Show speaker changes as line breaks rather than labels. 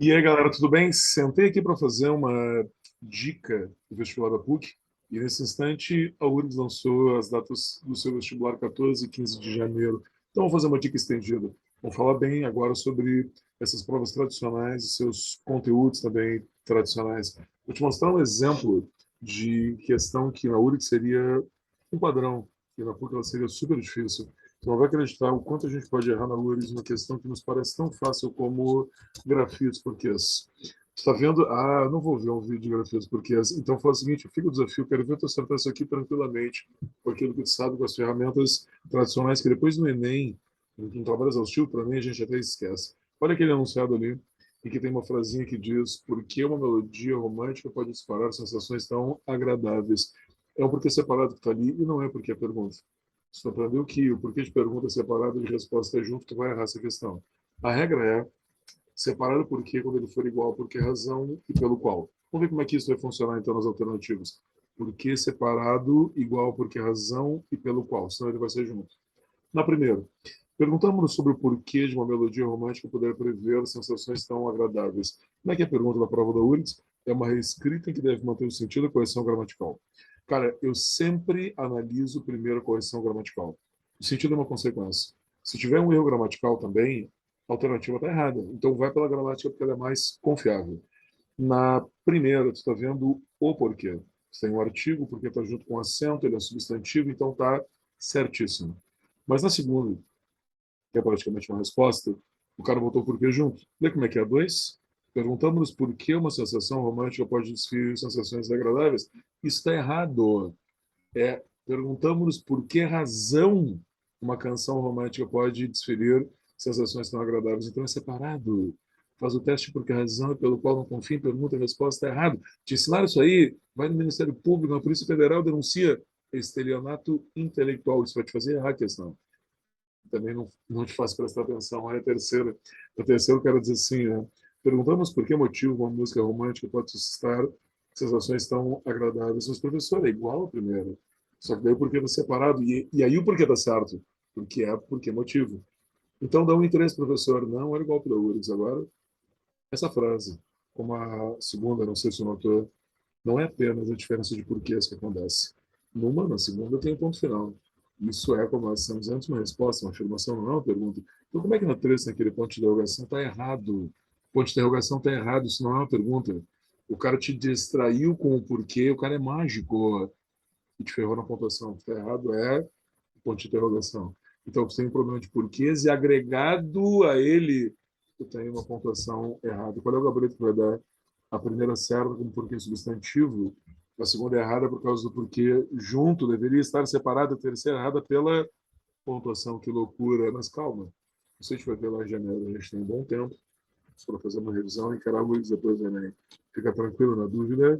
E aí, galera, tudo bem? Sentei aqui para fazer uma dica do vestibular da PUC e, nesse instante, a URGS lançou as datas do seu vestibular 14 e 15 de janeiro. Então, vou fazer uma dica estendida. Vamos falar bem agora sobre essas provas tradicionais e seus conteúdos também tradicionais. Vou te mostrar um exemplo de questão que na URGS seria um padrão, e na PUC ela seria super difícil. Tu não vai acreditar o quanto a gente pode errar na URGS, uma questão que nos parece tão fácil como grafias porquês. Está vendo? Ah, não vou ver um vídeo de grafias porquês. Então faz o seguinte, fica o desafio, quero ver tu acertar isso aqui tranquilamente, com aquilo que tu sabe, com as ferramentas tradicionais, que depois no Enem, um trabalho exaustivo, para mim, a gente até esquece. Olha aquele anunciado ali, em que tem uma frasinha que diz por que uma melodia romântica pode disparar sensações tão agradáveis. É um porquê separado que está ali e não é porque é pergunta. Você aprendeu que o porquê de pergunta é separado e de resposta é junto, tu vai errar essa questão. A regra é separado por quê quando ele for igual, por que razão e pelo qual. Vamos ver como é que isso vai funcionar então nas alternativas. Por que separado, igual, por que razão e pelo qual, senão ele vai ser junto. Na primeira, perguntamos sobre o porquê de uma melodia romântica poder prever sensações tão agradáveis. Como é que é a pergunta da prova da URGS? É uma reescrita em que deve manter o sentido e a correção gramatical. Cara, eu sempre analiso primeiro a correção gramatical. O sentido é uma consequência. Se tiver um erro gramatical também, a alternativa está errada. Então vai pela gramática porque ela é mais confiável. Na primeira, tu está vendo o porquê. Você tem um artigo, porque está junto com o acento, ele é substantivo, então está certíssimo. Mas na segunda, que é praticamente uma resposta, o cara botou por quê junto. Vê como é que é a dois? Perguntamos por que uma sensação romântica pode desferir sensações desagradáveis. Isso está errado. Perguntamos por que razão uma canção romântica pode desferir sensações tão agradáveis. Então é separado. Faz o teste por que razão e pelo qual não confia em pergunta e resposta está errado. Te ensinaram isso aí? Vai no Ministério Público, na Polícia Federal, denuncia estelionato intelectual. Isso vai te fazer errar a questão. Também não te faz prestar atenção. Aí a terceira. A terceira, eu quero dizer assim, né? Perguntamos por que motivo uma música romântica pode suscitar sensações tão agradáveis. Os professores é igual ao primeiro. Só que daí o porquê está separado. E aí o porquê está certo? Porque motivo. Então dá um interesse, professor. Não era igual para o URGS agora. Essa frase, como a segunda, não sei se notou, não é apenas a diferença de porquês que acontece. Na segunda, tem um ponto final. Isso é, como nós estamos antes, uma resposta, uma afirmação, não é uma pergunta. Então, como é que na 3, naquele ponto de interrogação, está errado? O ponto de interrogação está errado, isso não é uma pergunta. O cara te distraiu com o porquê, o cara é mágico e te ferrou na pontuação. Está errado é o ponto de interrogação. Então, você tem um problema de porquês e agregado a ele, tu tem uma pontuação errada. Qual é o gabarito que vai dar? A primeira certa como porquê substantivo, a segunda errada por causa do porquê junto, deveria estar separada, a terceira errada pela pontuação. Que loucura, mas calma. Isso a gente vai ver lá em janeiro, a gente tem um bom tempo para fazer uma revisão e encarar o depois do Enem. Fica tranquilo, na dúvida,